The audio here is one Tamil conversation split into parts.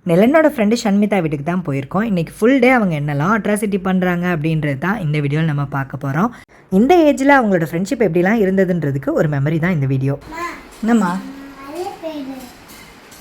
நிலனோட ஃப்ரெண்டு ஷண்மிதா வீட்டுக்கு தான் போயிருக்கோம். இன்றைக்கி ஃபுல் டே அவங்க என்னெல்லாம் அட்ராசிட்டி பண்ணுறாங்க அப்படின்றது தான் இந்த வீடியோவில் நம்ம பார்க்க போகிறோம். இந்த ஏஜில் அவங்களோட ஃப்ரெண்ட்ஷிப் எப்படிலாம் இருந்ததுன்றதுக்கு ஒரு மெமரி தான் இந்த வீடியோ. என்னம்மா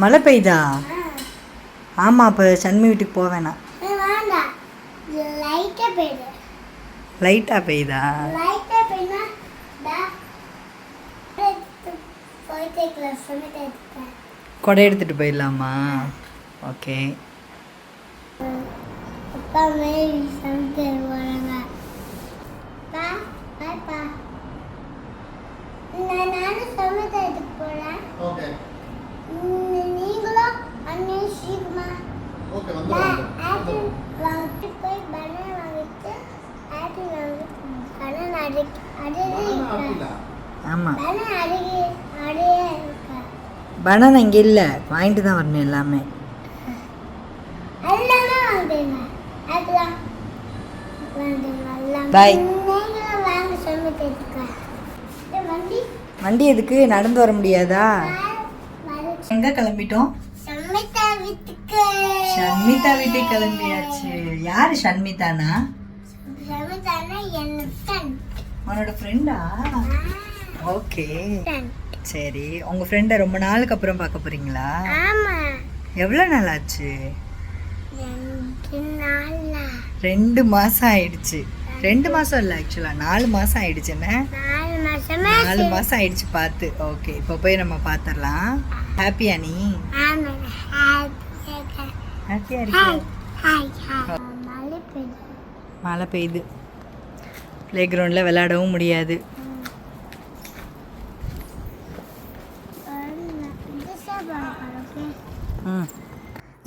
மழை பெய்தா? ஆமாம், அப்போ ஷண்மி வீட்டுக்கு போவேணா? லைட்டாக பெய்தா? கொடை எடுத்துகிட்டு போயிடலாமா? ஓகே. ஆமாம், பனானா இங்கே இல்லை, வாங்கிட்டு தான் வரணும் எல்லாமே. பாய். வண்டி எதுக்கு? நடந்து வர முடியாதா? எங்க கிளம்பிட்டோம்? ஷண்மிதா வீட்டுக்கு கிளம்பியாச்சு. யாரு ஷண்மிதானா? உன்னோட ஃப்ரெண்டா? ஓகே சரி. உங்க ஃப்ரெண்டை ரொம்ப நாளுக்கு அப்புறம் பார்க்க போறீங்களா? எவ்வளோ நாள் ஆச்சு? 2 மாதம் ஆயிடுச்சு. 2 மாதம் இல்லை, ஆக்சுவலாக 4 மாதம் ஆயிடுச்சுன்னு. 4 மாதம் ஆயிடுச்சு பார்த்து. ஓகே, இப்போ போய் நம்ம பார்த்துடலாம். ஹாப்பியா நீ? ஹாப்பியா இருக்கு? மழை பெய்யுது, ப்ளே கிரவுண்டில் விளையாடவும் முடியாது.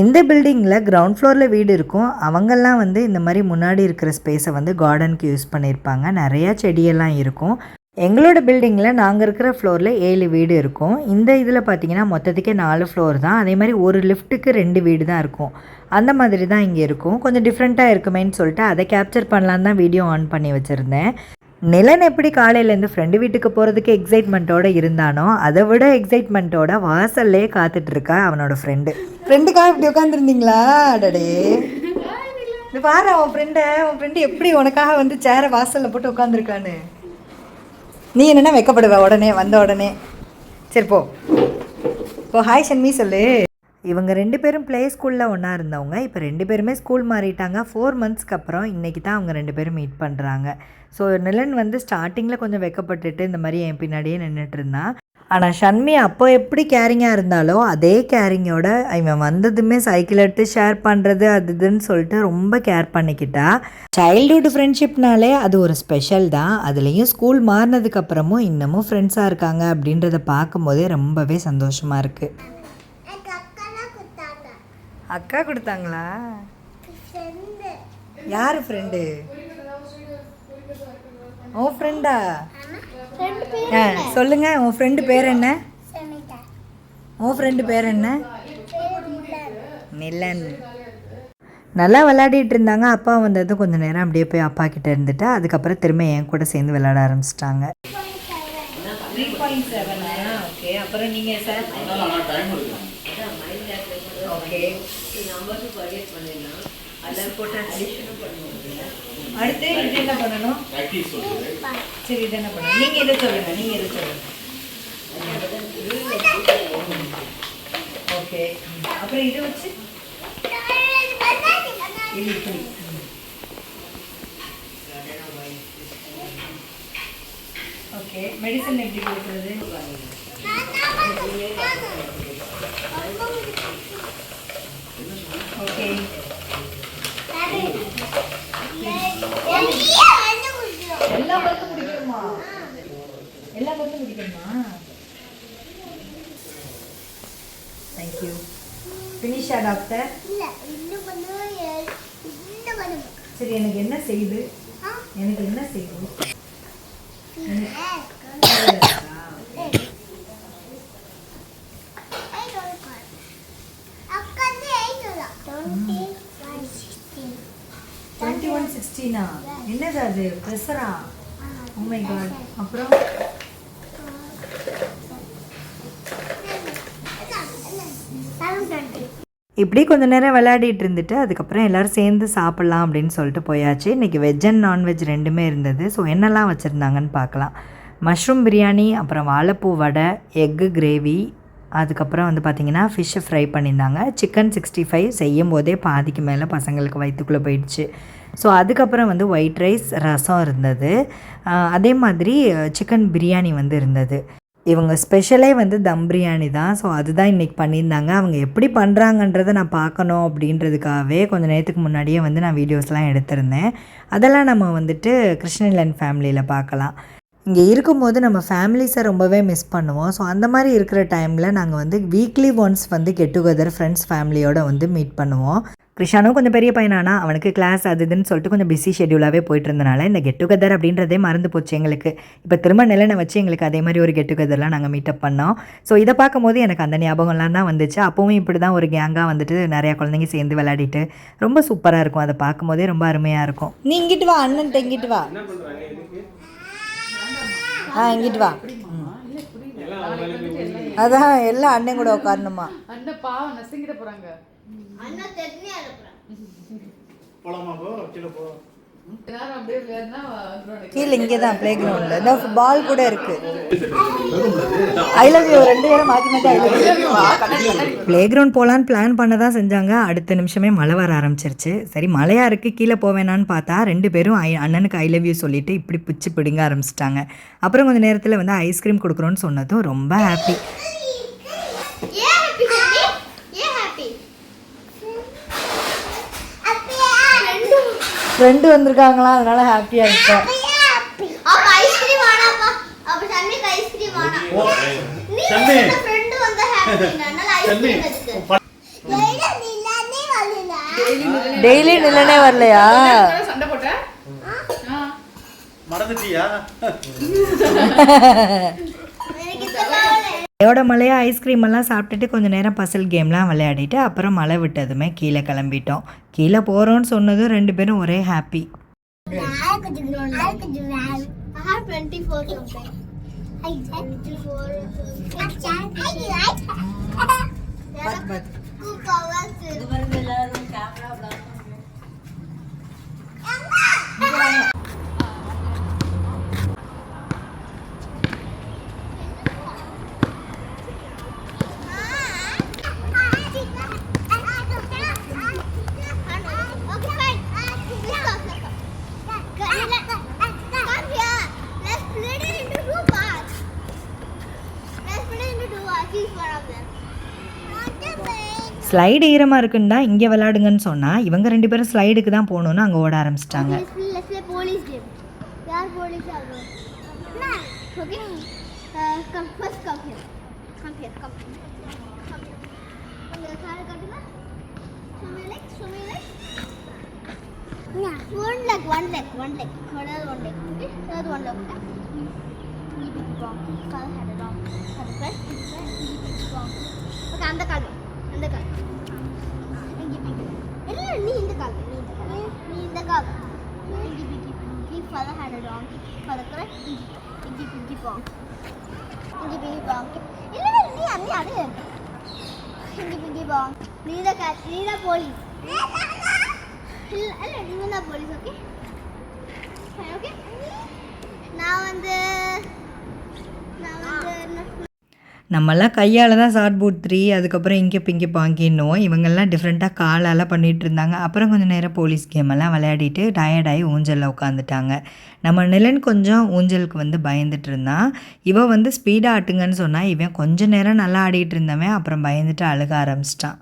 இந்த பில்டிங்கில் கிரவுண்ட் ஃப்ளோரில் வீடு இருக்கும். அவங்கெல்லாம் வந்து இந்த மாதிரி முன்னாடி இருக்கிற ஸ்பேஸை வந்து கார்டனுக்கு யூஸ் பண்ணியிருப்பாங்க. நிறையா செடியெல்லாம் இருக்கும். எங்களோட பில்டிங்கில் நாங்கள் இருக்கிற ஃப்ளோரில் 7 வீடு இருக்கும். இந்த இதில் பார்த்திங்கன்னா மொத்தத்துக்கே 4 ஃப்ளோர் தான். அதே மாதிரி ஒரு லிஃப்ட்டுக்கு 2 வீடு தான் இருக்கும். அந்த மாதிரி தான் இங்கே இருக்கும். கொஞ்சம் டிஃப்ரெண்ட்டாக இருக்குமேன்னு சொல்லிட்டு அதை கேப்சர் பண்ணலான்னு தான் வீடியோ ஆன் பண்ணி வச்சுருந்தேன். நிலன் எப்படி காலையிலேருந்து ஃப்ரெண்டு வீட்டுக்கு போகிறதுக்கு எக்ஸைட்மெண்ட்டோடு இருந்தானோ அதை விட எக்ஸைட்மெண்ட்டோட வாசல்லே காத்துட்ருக்கா அவனோட ஃப்ரெண்டுக்காக இப்படி உட்காந்துருந்தீங்களா? அடடே, இது பாரு உன் ஃப்ரெண்டு எப்படி உனக்காக வந்து சேரை வாசலில் போட்டு உட்காந்துருக்கான்னு. நீ என்னென்னா வைக்கப்படுவ உடனே வந்த உடனே. சரி போ ஹாய் ஷண்மி சொல்லு. இவங்க 2 பேரும் ப்ளே ஸ்கூலில் ஒன்றா இருந்தவங்க. இப்போ 2 பேருமே ஸ்கூல் மாறிட்டாங்க. 4 மந்த்ஸ்க்கு அப்புறம் இன்றைக்கி தான் அவங்க 2 பேரும் மீட் பண்ணுறாங்க. ஸோ நிலன் வந்து ஸ்டார்டிங்கில் கொஞ்சம் வெக்கப்பட்டுட்டு இந்த மாதிரி என் பின்னாடியே நின்றுட்டு இருந்தான். ஆனால் ஷண்மி அப்போ எப்படி கேரிங்காக இருந்தாலோ அதே கேரிங்கோட இவன் வந்ததுமே சைக்கிள் எடுத்து ஷேர் பண்ணுறது அது இதுன்னு சொல்லிட்டு ரொம்ப கேர் பண்ணிக்கிட்டா. சைல்டுஹுட் ஃப்ரெண்ட்ஷிப்னாலே அது ஒரு ஸ்பெஷல் தான். அதுலேயும் ஸ்கூல் மாறினதுக்கப்புறமும் இன்னமும் ஃப்ரெண்ட்ஸாக இருக்காங்க அப்படின்றத பார்க்கும் போதே ரொம்பவே சந்தோஷமாக இருக்குது. அக்கா கொடுத்தாங்களா? யார் ஃப்ரெண்டு? உன் ஃப்ரெண்டா? சொல்லுங்க, உன் ஃப்ரெண்டு பேர் என்ன? உன் ஃப்ரெண்டு பேர் என்ன? நிலன். நல்லா விளையாடிட்டு இருந்தாங்க. அப்பா வந்ததும் கொஞ்சம் நேரம் அப்படியே போய் அப்பா கிட்ட இருந்துட்டு அதுக்கப்புறம் திரும்ப என் கூட சேர்ந்து விளையாட ஆரம்பிச்சிட்டாங்க. 3.7. ஓகே, அப்புறம் நீங்கள் சார்? ஓகே, அடுத்து இது என்ன பண்ணணும்? சரி, இது என்ன பண்ணணும்? நீங்கள் எதை சொல்லுங்கள். ஓகே, அப்புறம் இது வச்சு இது இப்படி. ஓகே, மெடிசன் எப்படி கொடுக்குறது? ஓகே, எல்லா மருந்தும் குடிக்கணுமா? தேங்க்யூ. ஃபினிஷா டாக்டர்? சரி, எனக்கு என்ன செய்யுது? என்னது அது? ப்ரெஷரா? Oh my God. அப்புறம் இப்படி கொஞ்சம் நேரம் விளையாடிட்டு இருந்துட்டு அதுக்கப்புறம் எல்லோரும் சேர்ந்து சாப்பிட்லாம் அப்படின்னு சொல்லிட்டு போயாச்சு. இன்றைக்கி வெஜ் அண்ட் நான்வெஜ் ரெண்டுமே இருந்தது. ஸோ என்னெல்லாம் வச்சுருந்தாங்கன்னு பார்க்கலாம். மஷ்ரூம் பிரியாணி, அப்புறம் வாழைப்பூ வடை, எக்கு கிரேவி, அதுக்கப்புறம் வந்து பார்த்திங்கன்னா ஃபிஷ்ஷை ஃப்ரை பண்ணியிருந்தாங்க. சிக்கன் 65 செய்யும் போதே பாதிக்கு மேலே பசங்களுக்கு வயிற்றுக்குள்ளே போயிடுச்சு. ஸோ அதுக்கப்புறம் வந்து ஒயிட் ரைஸ், ரசம் இருந்தது. அதே மாதிரி சிக்கன் பிரியாணி வந்து இருந்தது. இவங்க ஸ்பெஷலே வந்து தம் பிரியாணி தான். ஸோ அதுதான் இன்றைக்கி பண்ணியிருந்தாங்க. அவங்க எப்படி பண்ணுறாங்கன்றதை நான் பார்க்கணும் அப்படின்றதுக்காகவே கொஞ்சம் நேரத்துக்கு முன்னாடியே வந்து நான் வீடியோஸ்லாம் எடுத்திருந்தேன். அதெல்லாம் நம்ம வந்துட்டு கிருஷ்ணலன் ஃபேமிலியில் பார்க்கலாம். இங்கே இருக்கும்போது நம்ம ஃபேமிலிஸை ரொம்பவே மிஸ் பண்ணுவோம். ஸோ அந்த மாதிரி இருக்கிற டைமில் நாங்கள் வந்து வீக்லி ஒன்ஸ் வந்து கெட் டுகெதர் ஃப்ரெண்ட்ஸ் ஃபேமிலியோடு வந்து மீட் பண்ணுவோம். கிருஷானும் கொஞ்சம் பெரிய பையனானா அவனுக்கு கிளாஸ் அது இதுன்னு சொல்லிட்டு கொஞ்சம் பிஸி ஷெடியூலாகவே போயிட்டு இருந்தனால இந்த கெட் டுகெதர் அப்படின்றதே மறந்து போச்சு எங்களுக்கு. இப்போ திரும்ப நிலனை வச்சு எங்களுக்கு அதே மாதிரி ஒரு கெட் டுகெதர்லாம் நாங்கள் மீட்டப் பண்ணோம். ஸோ இதை பார்க்கும்போது எனக்கு அந்த ஞாபகம்லாம் தான் வந்துச்சு. அப்போவும் இப்படி தான் ஒரு கேங்காக வந்துட்டு நிறையா குழந்தைங்க சேர்ந்து விளையாடிட்டு ரொம்ப சூப்பராக இருக்கும். அதை பார்க்கும்போதே ரொம்ப அருமையாக இருக்கும். நீ இங்கிட்டு வா, அண்ணன் இங்கிட்டு வா, இங்கிட்டு வா. அதான் எல்லாம் அண்ணன் கூட உட்காரணுமா? கீழே இங்கே தான் பிளே கிரவுண்டில் இந்த பால் கூட இருக்கு. ஐ லவ் யூ 2 பேரும் மாற்றி மாற்றி I love you. Play ground போகலான்னு பிளான் பண்ண தான் செஞ்சாங்க. அடுத்த நிமிஷமே மழை வர ஆரம்பிச்சிருச்சு. சரி மழையாக இருக்குது கீழே போவேனான்னு பார்த்தா 2 பேரும் அண்ணனுக்கு ஐ லவ் யூ சொல்லிட்டு இப்படி பிடிச்சி பிடிங்க ஆரம்பிச்சிட்டாங்க. அப்புறம் கொஞ்சம் நேரத்தில் வந்து ஐஸ்கிரீம் கொடுக்குறோன்னு சொன்னதும் ரொம்ப ஹாப்பி. ஃப்ரெண்டு வந்திருக்காங்களா, அதனால ஹாப்பியா இருக்கேன். அப்ப ஐஸ்கிரீம் வாடாப்பா, அப்ப சன்னிக்கு ஐஸ்கிரீம் வாடா. நீ ஃப்ரெண்ட் வந்த ஹாப்பினால ஐஸ்கிரீம் எடுத்து. டெய்லி நிலனே வரலையா? சண்டை போட்ட? மறந்துட்டியா? மழையோட மழையாக ஐஸ்கிரீம் எல்லாம் சாப்பிட்டுட்டு கொஞ்சம் நேரம் பசில் கேம்லாம் விளையாடிட்டு அப்புறம் மழை விட்டதுமே கீழே கிளம்பிட்டோம். கீழே போகிறோன்னு சொன்னதும் 2 பேரும் ஒரே ஹாப்பி. ஸ்லைடு ஈரமாக இருக்குன்னு தான் இங்கே விளையாடுங்கன்னு சொன்னால் இவங்க 2 பேரும் ஸ்லைடுக்கு தான் போகணுன்னு அங்கே ஓட ஆரம்பிச்சிட்டாங்க. அந்த கால் இந்த கால் இல்ல நீ இந்த கால் நீ இந்த கால் inky pinky pinky father had a donkey father correct inky pinky பாங் இங்கி பிங்கி பாங் இல்ல நீ அண்ணி அது இங்கி பிங்கி பாங் நீ da போலீஸ் இல்ல நீ தான் போலீஸ். ஓகே ஓகே நான் வந்து நம்மெல்லாம் கையால் தான் ஷார்ட் பூட் 3 அதுக்கப்புறம் இங்கே பிங்கி பாங்கின்னுவோம். இவங்கெல்லாம் டிஃப்ரெண்ட்டாக காலால் பண்ணிகிட்டு இருந்தாங்க. அப்புறம் கொஞ்சம் நேரம் போலீஸ் கேமெல்லாம் விளையாடிட்டு டயர்டாகி ஊஞ்சலில் உட்காந்துட்டாங்க. நம்ம நிலன் கொஞ்சம் ஊஞ்சலுக்கு வந்து பயந்துட்டு இருந்தான். இவன் வந்து ஸ்பீடாக ஆட்டுங்கன்னு சொன்னால் இவன் கொஞ்சம் நேரம் நல்லா ஆடிட்டு இருந்தவன் அப்புறம் பயந்துட்டு அழுக ஆரம்பிச்சிட்டான்.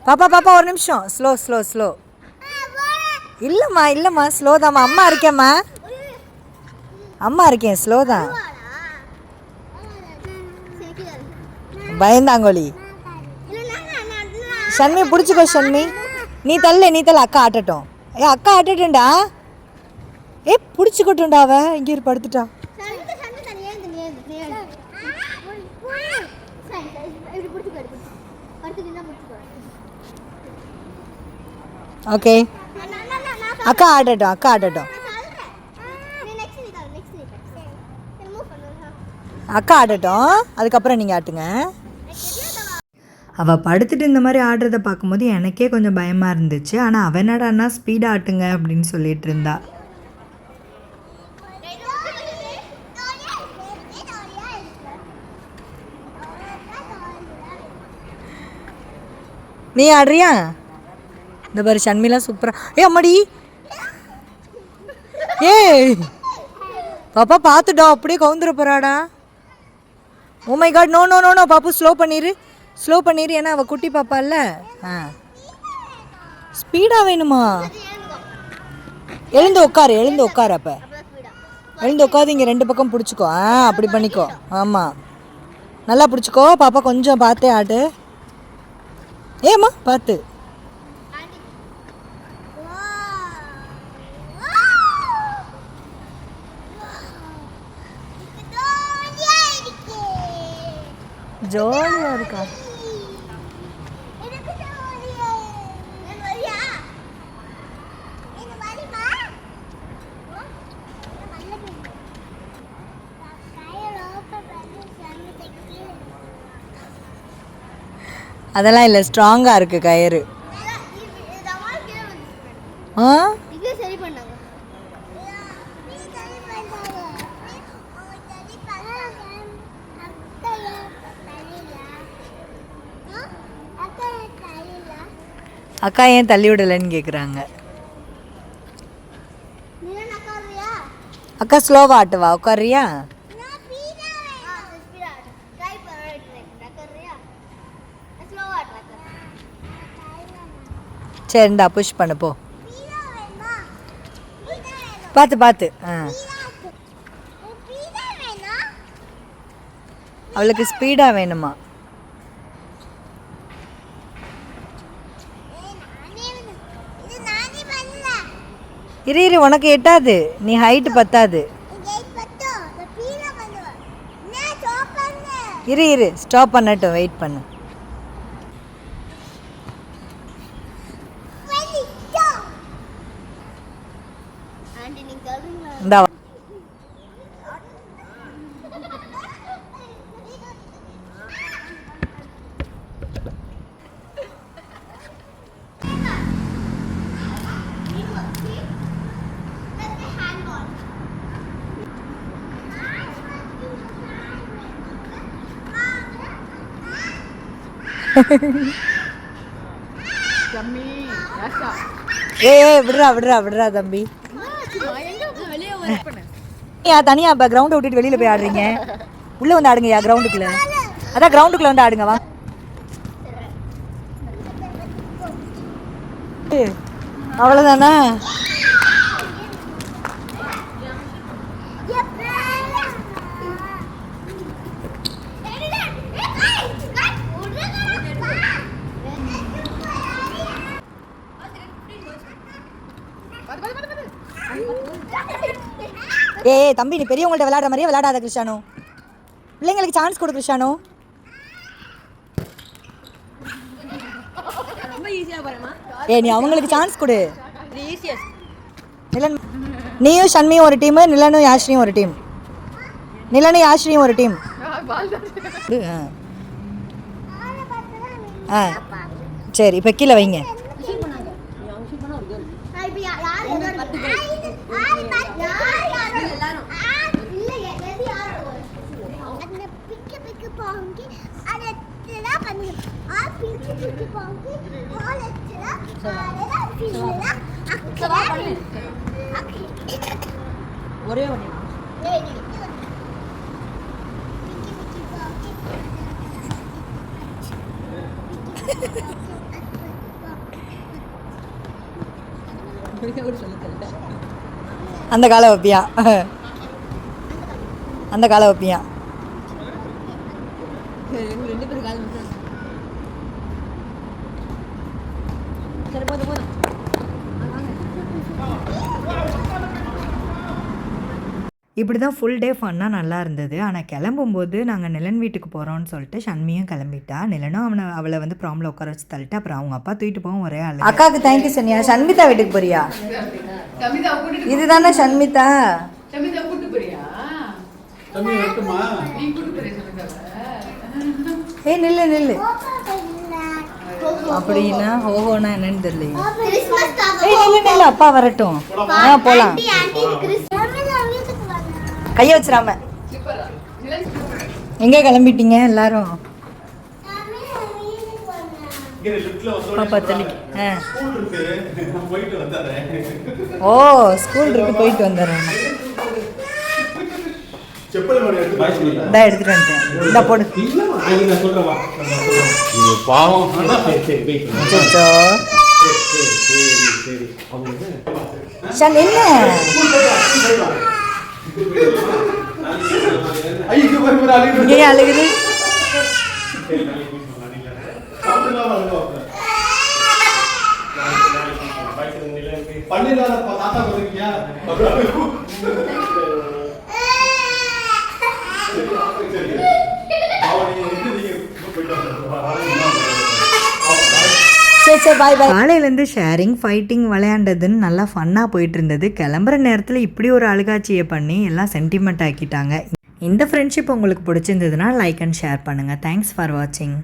பாப்பா பாப்பா ஒரு நிமிஷம், ஸ்லோ ஸ்லோ ஸ்லோ. இல்லைம்மா ஸ்லோ தாம்மா, அம்மா இருக்கேம்மா, அம்மா இருக்கேன், ஸ்லோ தான். பயந்தாங்கோலி. ஷன்மி பிடிச்சிக்கோ ஷன்மி, நீ தள்ள அக்கா ஆட்டட்டும். அக்கா ஆட்டட்டும்டா. பிடிச்சிக்கட்டும்டா, அவ இங்கே படுத்துட்டா. ஓகே அக்கா ஆட்டட்டும். அக்கா ஆடட்டும், அதுக்கப்புறம் நீங்கள் ஆட்டுங்க. அவள் படுத்துட்டு இந்த மாதிரி ஆடுறத பார்க்கும்போது எனக்கே கொஞ்சம் பயமாக இருந்துச்சு. ஆனால் அவன் என்னடான்னா ஸ்பீடாக ஆட்டுங்க அப்படின்னு சொல்லிட்டு இருந்தா. நீ ஆடுறியா? இந்த பாரு ஷண்மிலாம் சூப்பராக. அம்மாடி ஏய் பாப்பா பார்த்துடா, அப்படியே கவுந்துட போகிறாடா. Oh my God, no no no no பாப்பு, ஸ்லோ பண்ணிடு ஏன்னா அவள் குட்டி பாப்பா இல்லை. ஸ்பீடாக வேணுமா? எழுந்து உட்காரு. அப்போ எழுந்து உட்காந்து இங்கே 2 பக்கம் பிடிச்சிக்கோ. அப்படி பண்ணிக்கோ. ஆமாம், நல்லா பிடிச்சிக்கோ பாப்பா, கொஞ்சம் பார்த்தே ஆடு. ஏம்மா பார்த்து. ஜாலியாக இருக்கா? அதெல்லாம் இல்லை, ஸ்ட்ராங்காக இருக்குது கயிறு. சரி பண்ணாங்க. அக்கா ஏன் தள்ளி விடலைன்னு கேட்குறாங்க. அக்கா ஸ்லோவாக ஆட்டுவா, உட்காரியா? சரி இந்தா புஷ் பண்ணு போ. பார்த்து. அவளுக்கு ஸ்பீடாக வேணுமா? இரு உனக்கு எட்டாது, நீ ஹைட்டு பத்தாது. இரு ஸ்டாப் பண்ணட்டும், வெயிட் பண்ணு. இந்தா விடுறா தம்பி. தனியா கிரவுண்டை விட்டுட்டு வெளியில போய் ஆடுறீங்க. உள்ள வந்து ஆடுங்கயா கிரவுண்டுக்குள்ள. அதான் கிரவுண்டுக்குள்ள வந்து ஆடுங்க. வா அவ்வளோதானா? ஏய் தம்பி, நீ பெரியவங்கள்ட்ட விளையாடுற மாதிரியே விளையாடாத கிருஷ்ணானு. பிள்ளைங்களுக்கு சான்ஸ் கொடு கிருஷ்ணானு. ஏய் நீ அவங்களுக்கு சான்ஸ் கொடு. நிலன், நீயும் ஷண்மியும் ஒரு டீமு, நிலனும் யாஷ்ரியும் ஒரு டீம். நிலனும் யாஷ்ரியும் ஒரு டீம். சரி இப்போ கீழே வைங்க. ஒரே அந்த காலை வைப்பியா? அந்த காலை வைப்பியா? இப்படி தான் ஃபுல் டே ஃபன்னாக நல்லா இருந்தது. ஆனால் கிளம்பும்போது நாங்கள் நிலன் வீட்டுக்கு போகிறோம்னு சொல்லிட்டு ஷண்மியும் கிளம்பிட்டா. நிலனும் அவளை வந்து ப்ராமில் உட்கார வச்சு தள்ளிட்டு அப்புறம் அவங்க அப்பா தூக்கிட்டு போவோம் ஒரே ஆள். அக்காவுக்கு தேங்க்யூ சொன்னியா? ஷண்மிதா வீட்டுக்கு போறியா? இதுதானே ஷண்மிதா. ஏய் நில்லு. அப்படின்னா ஓஹோனா என்னன்னு தெரியல. கிறிஸ்மஸ் தாத்தா இல்லை அப்பா வரட்டும். போகலாம். ஆண்டி ஆண்டி இது கிறிஸ்மஸ் வீட்டுக்கு வாங்க. கையை வச்சிடாம. எங்கே கிளம்பிட்டீங்க எல்லாரும்? பாப்பா தள்ளிக்கு. ஓ ஸ்கூல் இருக்கு, போயிட்டு வந்துடுறேன். இந்தா எடுத்துட்டு வந்துட்டேன். இந்தா போடு. அச்சச்சோ. ஷான் என்ன இங்கே அழுகுது? சரி பாய் பாய். காலையிலேருந்து ஷேரிங் ஃபைட்டிங் விளையாண்டதுன்னு நல்லா ஃபன்னாக போயிட்டு இருந்தது. கிளம்புற நேரத்தில் இப்படி ஒரு அழுகாட்சியை பண்ணி எல்லாம் சென்டிமெண்ட் ஆக்கிட்டாங்க. இந்த ஃப்ரெண்ட்ஷிப் உங்களுக்கு பிடிச்சிருந்ததுன்னா லைக் அண்ட் ஷேர் பண்ணுங்கள். தேங்க்ஸ் ஃபார் வாட்சிங்.